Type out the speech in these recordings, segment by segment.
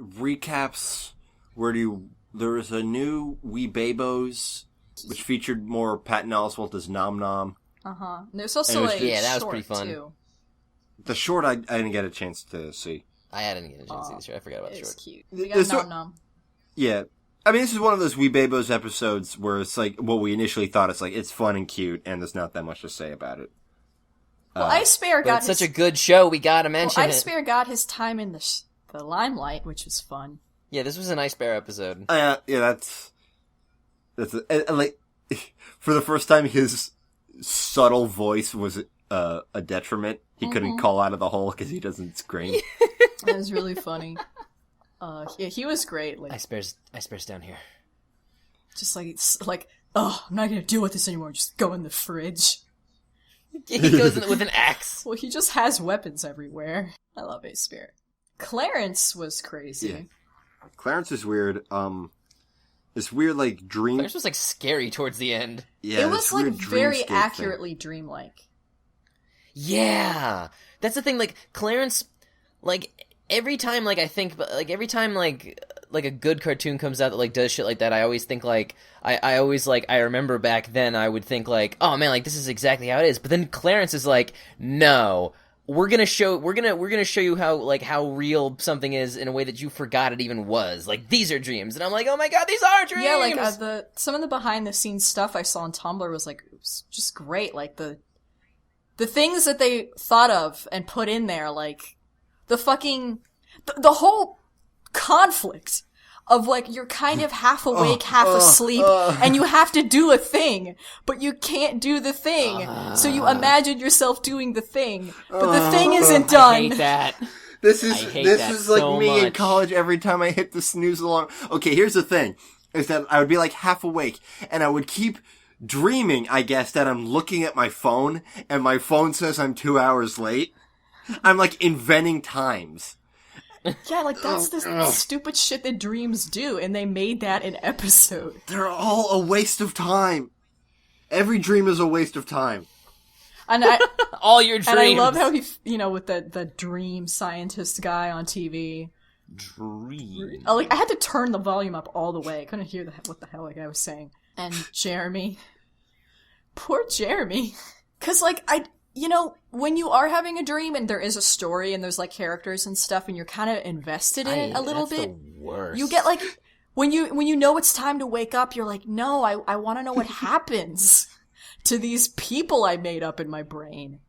recaps there was a new Weebabos, which featured more Patton Oswalt as Nom Nom. Uh-huh. And there's also that was pretty fun. Too. The short I didn't get a chance to see. I didn't get a chance to see the short. I forgot about the short. It's cute. We got Nom Nom. Yeah. I mean, this is one of those Weebabos episodes where it's like what we initially thought. It's like, it's fun and cute, and there's not that much to say about it. Well, Ice Bear got such a good show, we gotta mention it. Ice Bear got his time in the limelight, which was fun. Yeah, this was an Ice Bear episode. Yeah, that's like, for the first time, his subtle voice was a detriment. He couldn't call out of the hole because he doesn't scream. That was really funny. Yeah, he was great. Like, Ice Bear's down here. Just like, oh, I'm not gonna deal with this anymore. Just go in the fridge. He goes in with an axe. Well, he just has weapons everywhere. I love Ice Bear. Clarence was crazy. Yeah. Clarence is weird. This weird, like, dream... Clarence was, like, scary towards the end. Yeah, it was, like, very accurately dreamlike. Yeah! That's the thing, like, Clarence, like, every time, like, I think, like, every time, like a good cartoon comes out that, like, does shit like that, I always think, like, I always, like, I remember back then, I would think, like, oh, man, like, this is exactly how it is. But then Clarence is like, no, we're gonna show you how real something is in a way that you forgot it even was. Like, these are dreams. And I'm like, oh my god, these are dreams! Yeah, like, some of the behind-the-scenes stuff I saw on Tumblr was, like, it was just great. Like, the things that they thought of and put in there, like, the fucking... The whole conflict of, like, you're kind of half awake, half asleep, and you have to do a thing, but you can't do the thing, so you imagine yourself doing the thing, but the thing isn't done. I hate that. This is like so me much. in college every time I hit the snooze alarm. Okay, here's the thing, is that I would be, like, half awake, and I would keep dreaming, I guess, that I'm looking at my phone, and my phone says I'm 2 hours late. I'm, like, inventing times. Yeah, like, that's the stupid shit that dreams do, and they made that an episode. They're all a waste of time. Every dream is a waste of time. And all your dreams. And I love how he, with the dream scientist guy on TV. Dream. I had to turn the volume up all the way. I couldn't hear what the hell the guy was saying. And Jeremy. Poor Jeremy. 'Cause, like, when you are having a dream and there is a story and there's, like, characters and stuff and you're kind of invested in it a little bit, the worst. you get, like, when you know it's time to wake up, you're like, no, I want to know what happens to these people I made up in my brain.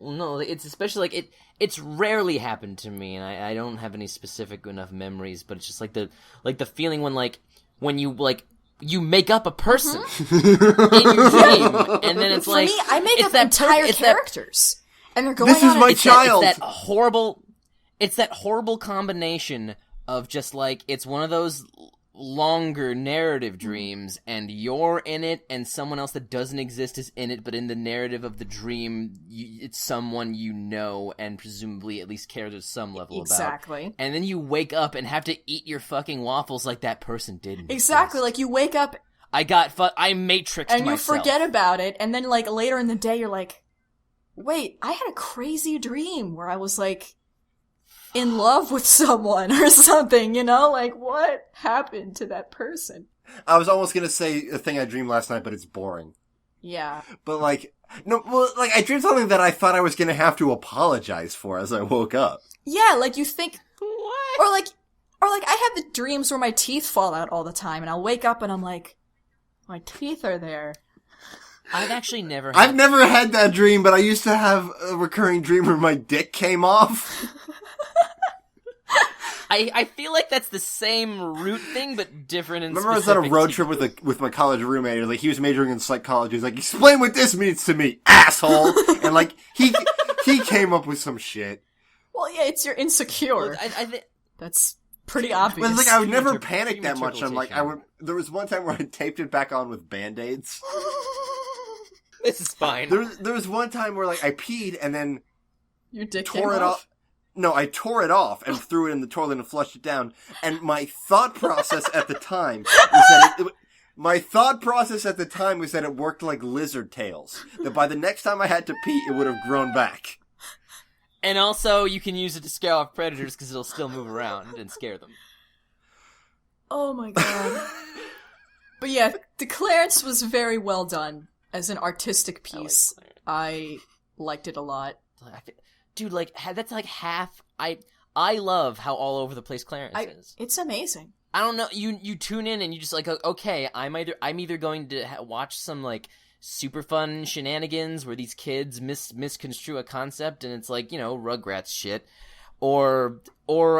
No, it's especially, like, it's rarely happened to me, and I don't have any specific enough memories, but it's just, like, the feeling when you make up a person in your dream, and then it's like... For me, I make up entire characters. And they're going this is my child! It's that horrible combination of just, like, it's one of those longer narrative dreams, and you're in it, and someone else that doesn't exist is in it, but in the narrative of the dream, it's someone you know, and presumably at least care to some level about. Exactly. And then you wake up and have to eat your fucking waffles like that person didn't. Exactly, like, you wake up... I matrixed myself. And you forget about it, and then, like, later in the day, you're like, wait, I had a crazy dream where I was, like... in love with someone or something, Like, what happened to that person? I was almost gonna say a thing I dreamed last night, but it's boring. Yeah. But, like, no, well, like, I dreamed something that I thought I was gonna have to apologize for as I woke up. Yeah, like, you think... What? Or, like, I have the dreams where my teeth fall out all the time, and I'll wake up and I'm like, my teeth are there. I've actually never I've never had that dream, but I used to have a recurring dream where my dick came off. I feel like that's the same root thing, but different in Remember I was on a road trip with my college roommate, like, he was majoring in psychology, he's like, explain what this means to me, asshole! And, like, he came up with some shit. Well, yeah, it's your insecure. That's pretty obvious. But, like, I would never panic that much. I'm like, there was one time where I taped it back on with Band-Aids. This is fine. There was one time where, like, I peed and then your dick tore it off. No, I tore it off and threw it in the toilet and flushed it down. And my thought process at the time was that it worked like lizard tails. That by the next time I had to pee, it would have grown back. And also, you can use it to scare off predators because it'll still move around and scare them. Oh my god. But yeah, the Clarence was very well done as an artistic piece. I liked it a lot. Dude, like, that's like half... I love how all over the place Clarence is. It's amazing. I don't know, you tune in and you just like, okay, I'm either going to watch some, like, super fun shenanigans where these kids misconstrue a concept and it's like, you know, Rugrats shit, or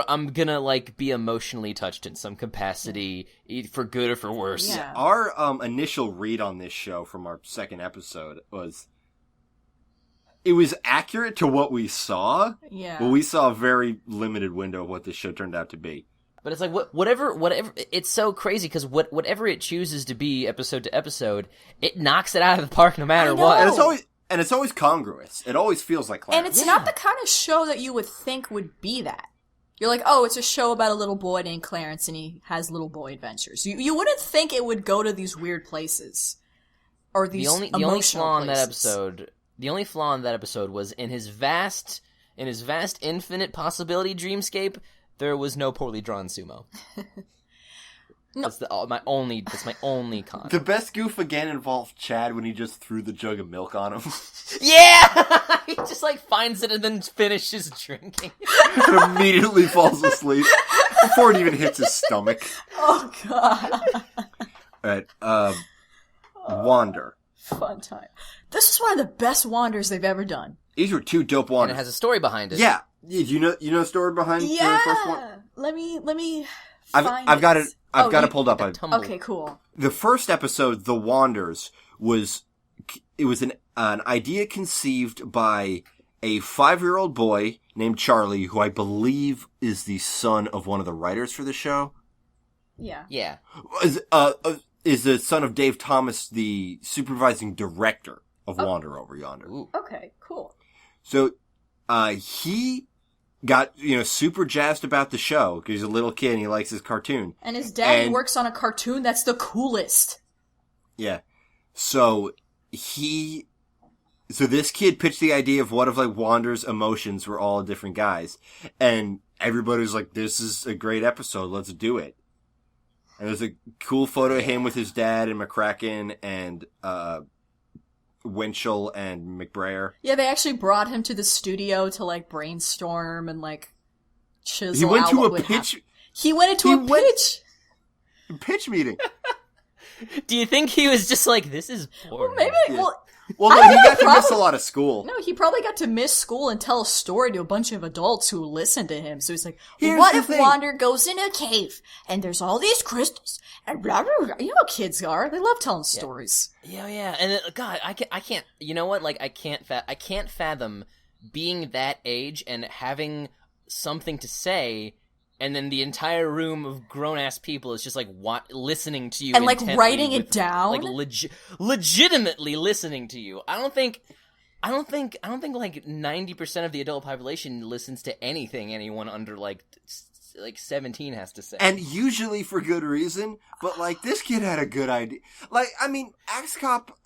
I'm gonna, like, be emotionally touched in some capacity, for good or for worse. Yeah. Our initial read on this show from our second episode was... It was accurate to what we saw, but we saw a very limited window of what this show turned out to be. But it's like, whatever, it's so crazy, because whatever it chooses to be episode to episode, it knocks it out of the park no matter what. And it's always congruous. It always feels like Clarence. And it's not the kind of show that you would think would be that. You're like, oh, it's a show about a little boy named Clarence, and he has little boy adventures. You wouldn't think it would go to these weird places. Or these emotional places. The only flaw in that episode was in his vast infinite possibility dreamscape, there was no poorly drawn sumo. No. That's my only con. The best goof again involved Chad when he just threw the jug of milk on him. Yeah! He just, like, finds it and then finishes drinking. And immediately falls asleep before it even hits his stomach. Oh, God. Alright, Wander. Fun time. This is one of the best Wanders they've ever done. These were two dope Wanders. And it has a story behind it. Yeah. You know the story behind the first one? Let me I've got it pulled up. Okay, cool. The first episode, The Wanders, was an idea conceived by a 5-year-old boy named Charlie, who I believe is the son of one of the writers for the show. Yeah. Yeah. Is the son of Dave Thomas, the supervising director of Wander Over Yonder. Ooh. Okay, cool. So, he got, super jazzed about the show, because he's a little kid and he likes his cartoon. And his daddy works on a cartoon that's the coolest. Yeah. So, this kid pitched the idea of what if, like, Wander's emotions were all different guys. And everybody was like, this is a great episode, let's do it. And there's a cool photo of him with his dad and McCracken and, Winchell and McBrayer. Yeah, they actually brought him to the studio to, like, brainstorm and, like, chisel He went out to what a would pitch. happen. He went into a pitch? Pitch meeting. Do you think he was just like, this is boring? Well, maybe, Yeah. Well, no, he got to miss a lot of school. No, he probably got to miss school and tell a story to a bunch of adults who listen to him. So he's like, what if Wander goes in a cave and there's all these crystals and blah, blah, blah. You know how kids are. They love telling stories. Yeah. And then, God, I can't, you know what? Like, I can't fathom being that age and having something to say, and then the entire room of grown-ass people is just, like, listening to you and, like, intently writing it down. Like, legitimately listening to you. I don't think, like, 90% of the adult population listens to anything anyone under, like 17 has to say. And usually for good reason, but, like, this kid had a good idea. Like, I mean, Axe Cop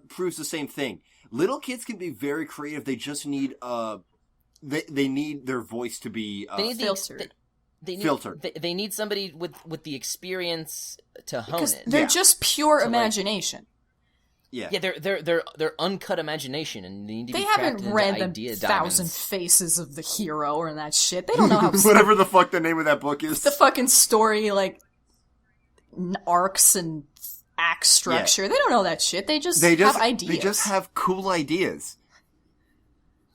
proves the same thing. Little kids can be very creative. They just need, they need their voice to be filtered. They need somebody with the experience to hone it. They're just pure imagination. Yeah, they're uncut imagination, and they need to they be haven't read the idea 1,000 Faces of the Hero or that shit. They don't know how whatever the fuck the name of that book is. The fucking story, like, arcs and act structure. Yeah. They don't know that shit. They just have ideas. They just have cool ideas.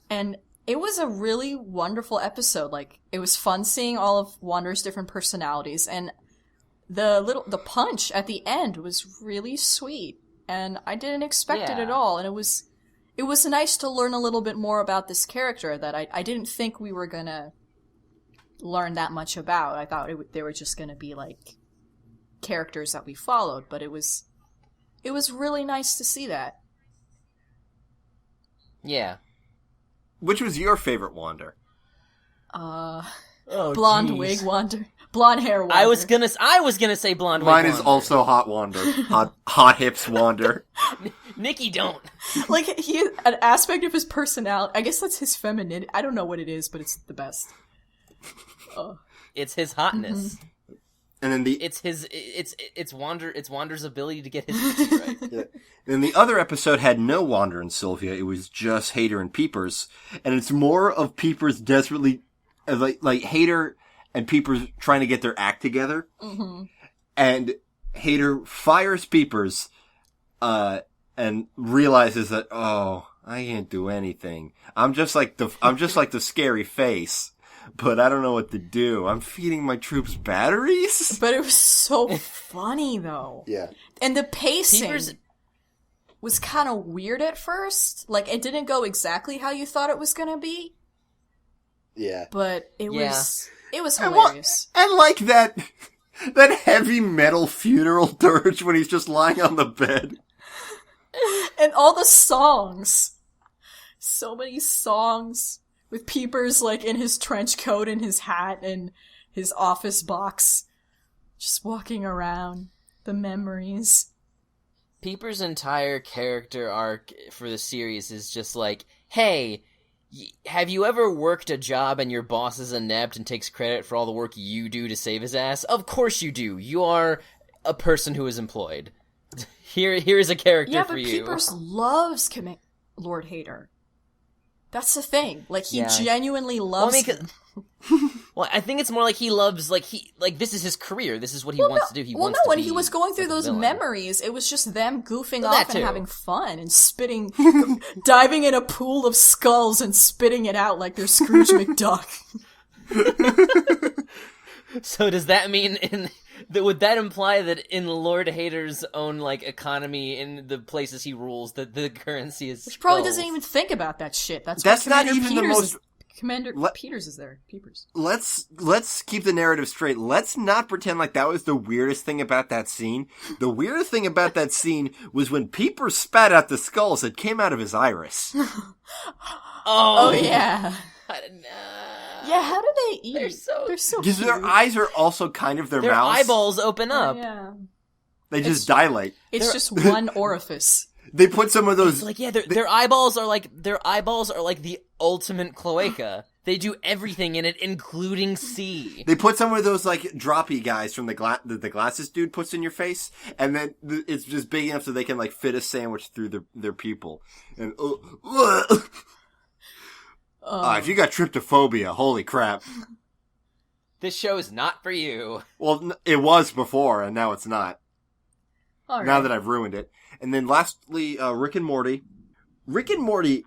And it was a really wonderful episode. Like, it was fun seeing all of Wander's different personalities, and the punch at the end was really sweet, and I didn't expect it at all, and it was nice to learn a little bit more about this character that I didn't think we were gonna learn that much about. I thought they were just gonna be, like, characters that we followed, but it was really nice to see that. Yeah. Which was your favorite Wander? Blonde wig Wander. Blonde hair Wander. I was gonna say blonde wig Mine Wander. is also Hot Wander. Hot hips Wander. Nikki, don't. Like, an aspect of his personality, I guess that's his femininity. I don't know what it is, but it's the best. It's his hotness. And then it's Wander's ability to get his pitches right. Yeah. Then the other episode had no Wander and Sylvia. It was just Hater and Peepers, and it's more of Peepers desperately, like Hater and Peepers trying to get their act together, and Hater fires Peepers, and realizes that I can't do anything. I'm just like the scary face. But I don't know what to do. I'm feeding my troops batteries? But it was so funny, though. Yeah. And the pacing was kind of weird at first. Like, it didn't go exactly how you thought it was gonna be. Yeah. But it was hilarious. And like that heavy metal funeral dirge when he's just lying on the bed. And all the songs. So many songs. With Peepers, like, in his trench coat and his hat and his office box. Just walking around. The memories. Peepers' entire character arc for the series is just like, hey, have you ever worked a job and your boss is inept and takes credit for all the work you do to save his ass? Of course you do. You are a person who is employed. Here is a character for you. Yeah, but Peepers loves Lord Hater. That's the thing. Like, he genuinely loves him. Well, I think it's more like he loves, this is his career. This is what he wants to do. When he was going through those memories, it was just them goofing off and having fun and spitting, diving in a pool of skulls and spitting it out like they're Scrooge McDuck. So does that mean would that imply that in Lord Hater's own, economy in the places he rules, that the currency is He probably doesn't even think about that shit. That's not even the most... Commander Peters is there. Peepers. Let's keep the narrative straight. Let's not pretend like that was the weirdest thing about that scene. The weirdest thing about that scene was when Peepers spat out the skulls that came out of his iris. Oh yeah. I don't know. Yeah, how do they eat? They're so Because their eyes are also kind of their mouths. Eyeballs open up. Yeah. They just dilate. It's just one orifice. They put some of those... their eyeballs are like the ultimate cloaca. They do everything in it, including see. They put some of those, droppy guys from the glasses dude puts in your face, and then it's just big enough so they can, fit a sandwich through their pupil. And, if you got tryptophobia, holy crap. This show is not for you. Well, it was before, and now it's not. All right. Now that I've ruined it. And then lastly, Rick and Morty. Rick and Morty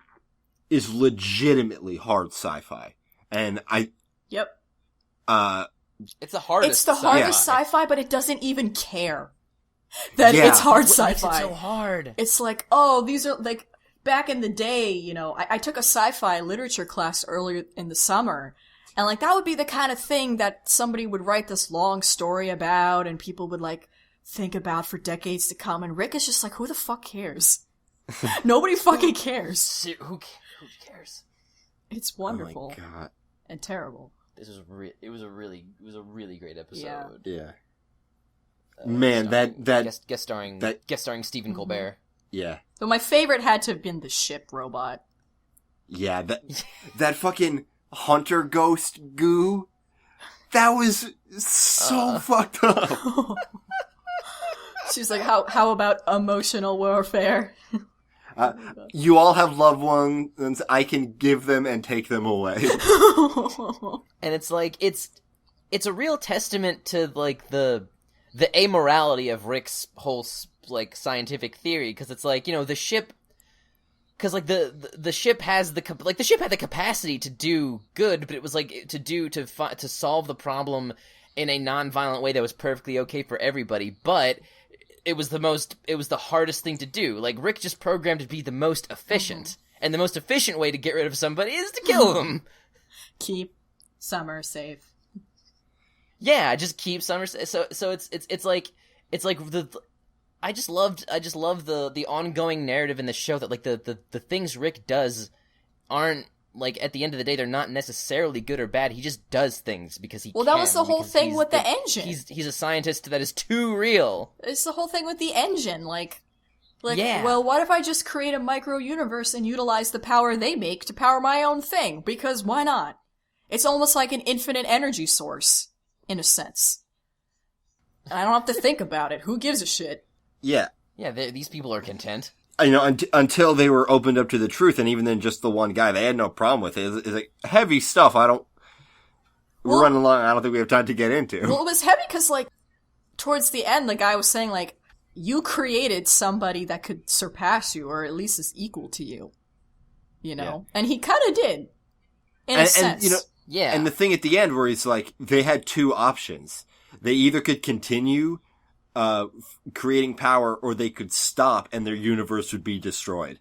is legitimately hard sci-fi. And Yep. It's the hardest It's the hardest sci-fi, but it doesn't even care that it's hard sci-fi. What makes it so hard? It's like, these are, back in the day, I took a sci-fi literature class earlier in the summer, and, that would be the kind of thing that somebody would write this long story about, and people would, think about for decades to come, and Rick is just like, who the fuck cares? Nobody fucking cares. Who cares? It's wonderful. Oh my God. And terrible. It was a really great episode. Yeah. Man, guest starring Stephen Colbert. Yeah. But my favorite had to have been the ship robot. Yeah, that fucking hunter ghost goo. That was so fucked up. She's like, how about emotional warfare? You all have loved ones. I can give them and take them away. And it's it's a real testament to the amorality of Rick's whole scientific theory, because it's the ship, because the ship has the ship had the capacity to do good, but it was to solve the problem in a non-violent way that was perfectly okay for everybody, but it was the hardest thing to do. Rick just programmed to be the most efficient, and the most efficient way to get rid of somebody is to kill them. Keep Summer safe. Yeah, just keep Summer safe. So it's like I just love the ongoing narrative in the show that the things Rick does aren't at the end of the day they're not necessarily good or bad. He just does things because he can. Well, that was the whole thing with the engine. He's a scientist that is too real. It's the whole thing with the engine. Like, Yeah. well, what if I just create a micro-universe and utilize the power they make to power my own thing? Because why not? It's almost like an infinite energy source, in a sense. And I don't have to think about it. Who gives a shit? Yeah. Yeah, these people are content. You know, until they were opened up to the truth, and even then just the one guy, they had no problem with it. It's like heavy stuff. We're running along, I don't think we have time to get into. Well, it was heavy because, like, towards the end, the guy was saying, like, you created somebody that could surpass you, or at least is equal to you. You know? Yeah. And he kind of did. In a sense. And, you know, yeah. And the thing at the end where he's like, they had two options. They either could continue creating power, or they could stop and their universe would be destroyed.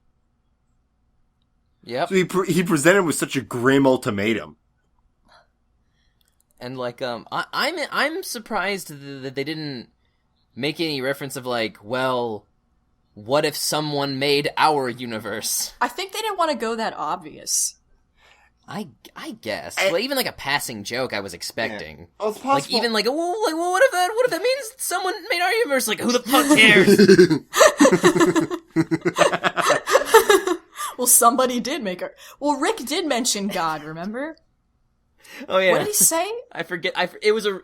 Yep. So he presented with such a grim ultimatum. And like, I'm surprised that they didn't make any reference of like, well, what if someone made our universe? I think they didn't want to go that obvious. I guess. Well, even like a passing joke, I was expecting. Yeah. Oh, it's possible. Like even like, well, what if that means someone made our universe? Like, who the fuck cares? Well, somebody did make her. Well, Rick did mention God. Remember? Oh yeah. What did he say? I forget. It was a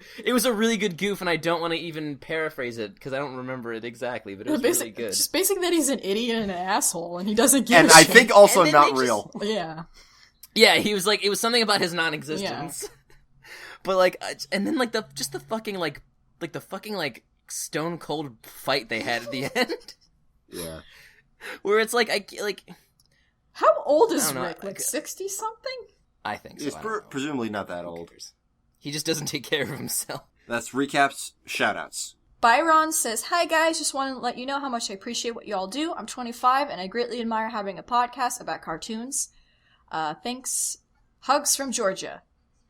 really good goof, and I don't want to even paraphrase it because I don't remember it exactly. But it was really good. Just basically that he's an idiot and an asshole, and he doesn't give. And a shit. I think also not real. Yeah. Yeah, he was like, it was something about his non-existence. Yeah. But like, and then like the fucking stone cold fight they had at the end. Yeah. Where it's like how old is Rick? Like 60 something? I think so. He's presumably not that old. He just doesn't take care of himself. That's recaps, shoutouts. Byron says, "Hi guys, just want to let you know how much I appreciate what you all do. I'm 25 and I greatly admire having a podcast about cartoons. Thanks. Hugs from Georgia."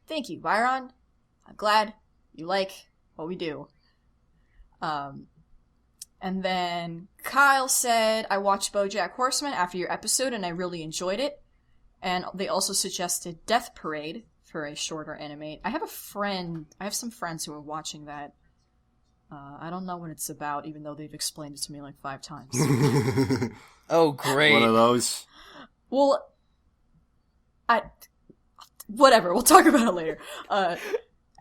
Thank you, Byron. I'm glad you like what we do. And then Kyle said, "I watched BoJack Horseman after your episode and I really enjoyed it." And they also suggested Death Parade for a shorter anime. I have some friends who are watching that. I don't know what it's about, even though they've explained it to me like 5 times. Oh, great. One of those. Well, whatever, we'll talk about it later.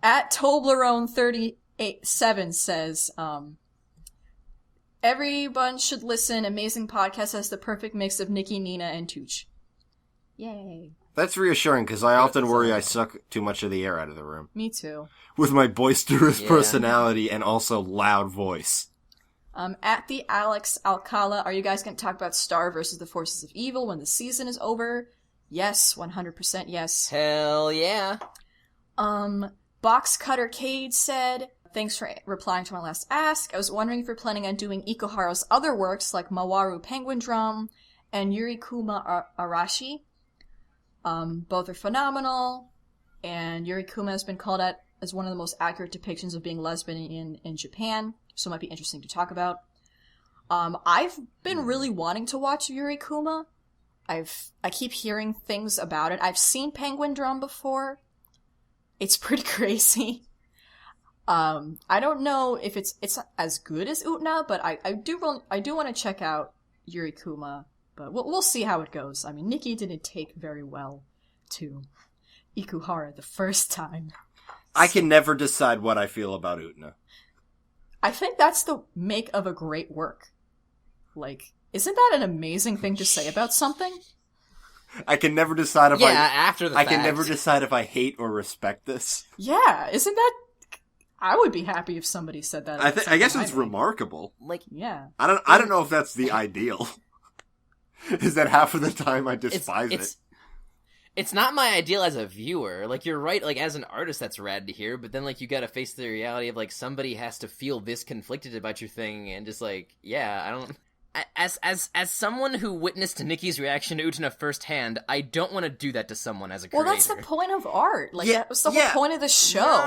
At Toblerone387 says, "Everyone should listen. Amazing podcast has the perfect mix of Nikki, Nina, and Tooch." Yay. That's reassuring, because I often worry I suck too much of the air out of the room. Me too. With my boisterous personality and also loud voice. At the Alex Alcala, "Are you guys going to talk about Star versus the Forces of Evil when the season is over?" Yes, 100% yes. Hell yeah. Box Cutter Cade said, "Thanks for replying to my last ask. I was wondering if you're planning on doing Ikuhara's other works like Mawaru Penguin Drum and Yurikuma Arashi. Both are phenomenal, and Yurikuma has been called out as one of the most accurate depictions of being lesbian in Japan, so it might be interesting to talk about. I've been really wanting to watch Yurikuma. I keep hearing things about it. I've seen Penguin Drum before. It's pretty crazy. I don't know if it's as good as Utna, but I do want to check out Yurikuma. But we'll see how it goes. I mean, Nikki didn't take very well to Ikuhara the first time. I can never decide what I feel about Utna. I think that's the make of a great work. Like, isn't that an amazing thing to say about something? I can never decide if after the fact. I can never decide if I hate or respect this. Yeah, isn't that... I would be happy if somebody said that. I guess it's remarkable. Like, yeah. I don't know if that's the ideal. Is that half of the time I despise it. It's not my ideal as a viewer. Like, you're right, like, as an artist, that's rad to hear, but then, like, you gotta face the reality of, like, somebody has to feel this conflicted about your thing, and just, like, yeah, I don't... As someone who witnessed Nikki's reaction to Utena firsthand, I don't want to do that to someone as a creator. Well, that's the point of art. Like, that was the whole point of the show.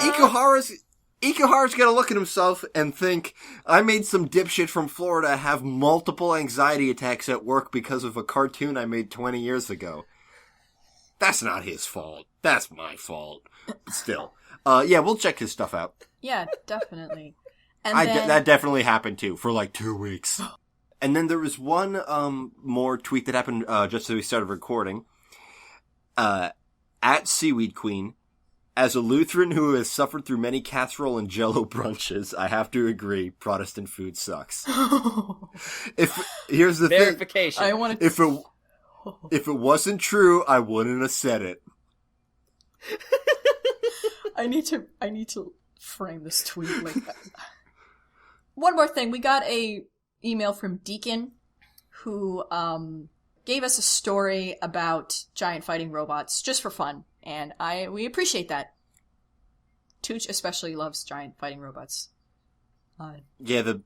Ikuhara's gonna look at himself and think, I made some dipshit from Florida have multiple anxiety attacks at work because of a cartoon I made 20 years ago. That's not his fault. That's my fault. But still. Yeah, we'll check his stuff out. Yeah, definitely. And that definitely happened too, for like 2 weeks. And then there was one more tweet that happened just as we started recording. At Seaweed Queen, as a Lutheran who has suffered through many casserole and jello brunches, I have to agree, Protestant food sucks. Here's the Verification. thing. I want to... If it wasn't true, I wouldn't have said it. I need to frame this tweet like that. One more thing. We got a email from Deacon who gave us a story about giant fighting robots just for fun, and we appreciate that. Tooch especially loves giant fighting robots. The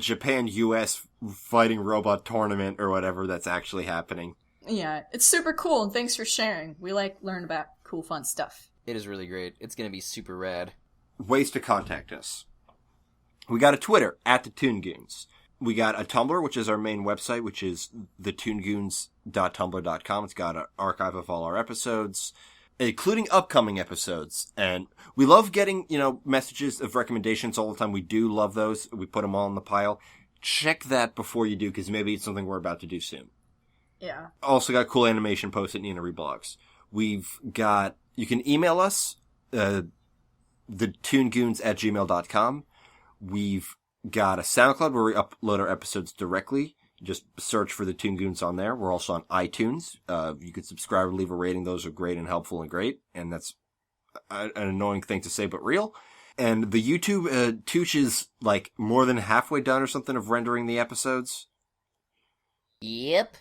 Japan-US fighting robot tournament or whatever that's actually happening. Yeah, it's super cool, and thanks for sharing. We learn about cool, fun stuff. It is really great. It's gonna be super rad. Ways to contact us. We got a Twitter, at the Toon Goons. We got a Tumblr, which is our main website, which is thetoongoons.tumblr.com. It's got an archive of all our episodes, including upcoming episodes. And we love getting, messages of recommendations all the time. We do love those. We put them all in the pile. Check that before you do, because maybe it's something we're about to do soon. Yeah. Also got cool animation posts at Nina Reblogs. You can email us, thetoongoons@gmail.com. We've got a SoundCloud where we upload our episodes directly. Just search for the Toon Goons on there. We're also on iTunes. You can subscribe and leave a rating. Those are great and helpful and great. And that's an annoying thing to say, but real. And the YouTube, Tooch is like more than halfway done or something of rendering the episodes. Yep.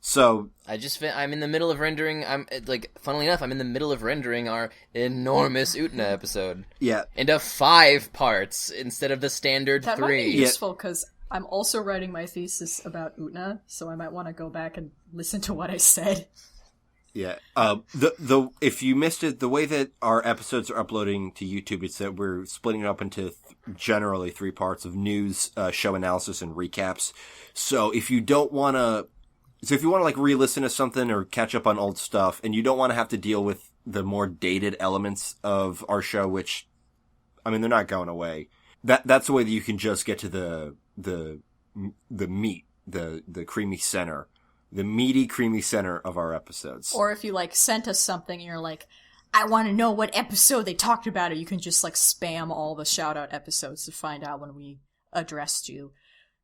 So I'm in the middle of rendering. Funnily enough, I'm in the middle of rendering our enormous Utna episode. Yeah. Into 5 parts instead of the standard 3. That might be useful, because I'm also writing my thesis about Utna, so I might want to go back and listen to what I said. Yeah. If you missed it, the way that our episodes are uploading to YouTube, it's that we're splitting it up into generally 3 parts of news, show analysis, and recaps. So if you want to re-listen to something or catch up on old stuff, and you don't want to have to deal with the more dated elements of our show, which, they're not going away. That's the way that you can just get to the meat, the creamy center, the meaty, creamy center of our episodes. Or if you, sent us something and you're like, I want to know what episode they talked about it, you can just, spam all the shout-out episodes to find out when we addressed you.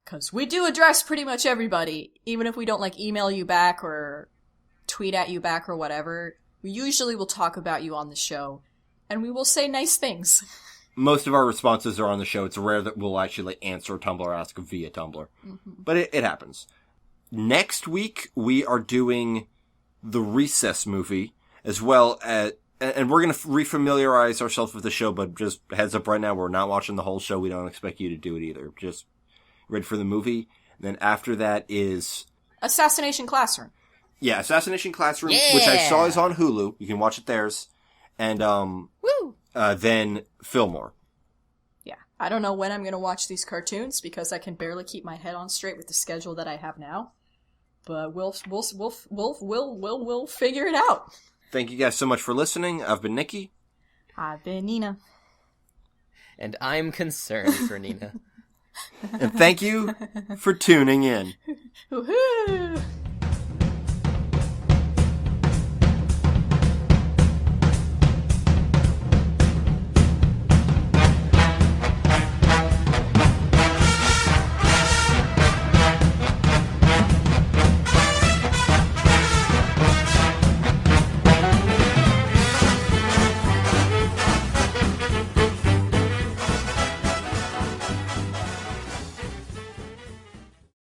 Because we do address pretty much everybody, even if we don't, email you back or tweet at you back or whatever. We usually will talk about you on the show, and we will say nice things. Most of our responses are on the show. It's rare that we'll actually answer a Tumblr ask via Tumblr. Mm-hmm. But it happens. Next week, we are doing the Recess movie, as well as... And we're going to refamiliarize ourselves with the show, but just heads up right now, we're not watching the whole show. We don't expect you to do it either. Just... ready for the movie. And then after that is... Assassination Classroom. Yeah, Assassination Classroom, which I saw is on Hulu. You can watch it theirs. And, then Fillmore. Yeah. I don't know when I'm going to watch these cartoons, because I can barely keep my head on straight with the schedule that I have now. But we'll figure it out. Thank you guys so much for listening. I've been Nikki. I've been Nina. And I'm concerned for Nina. And thank you for tuning in. Woohoo!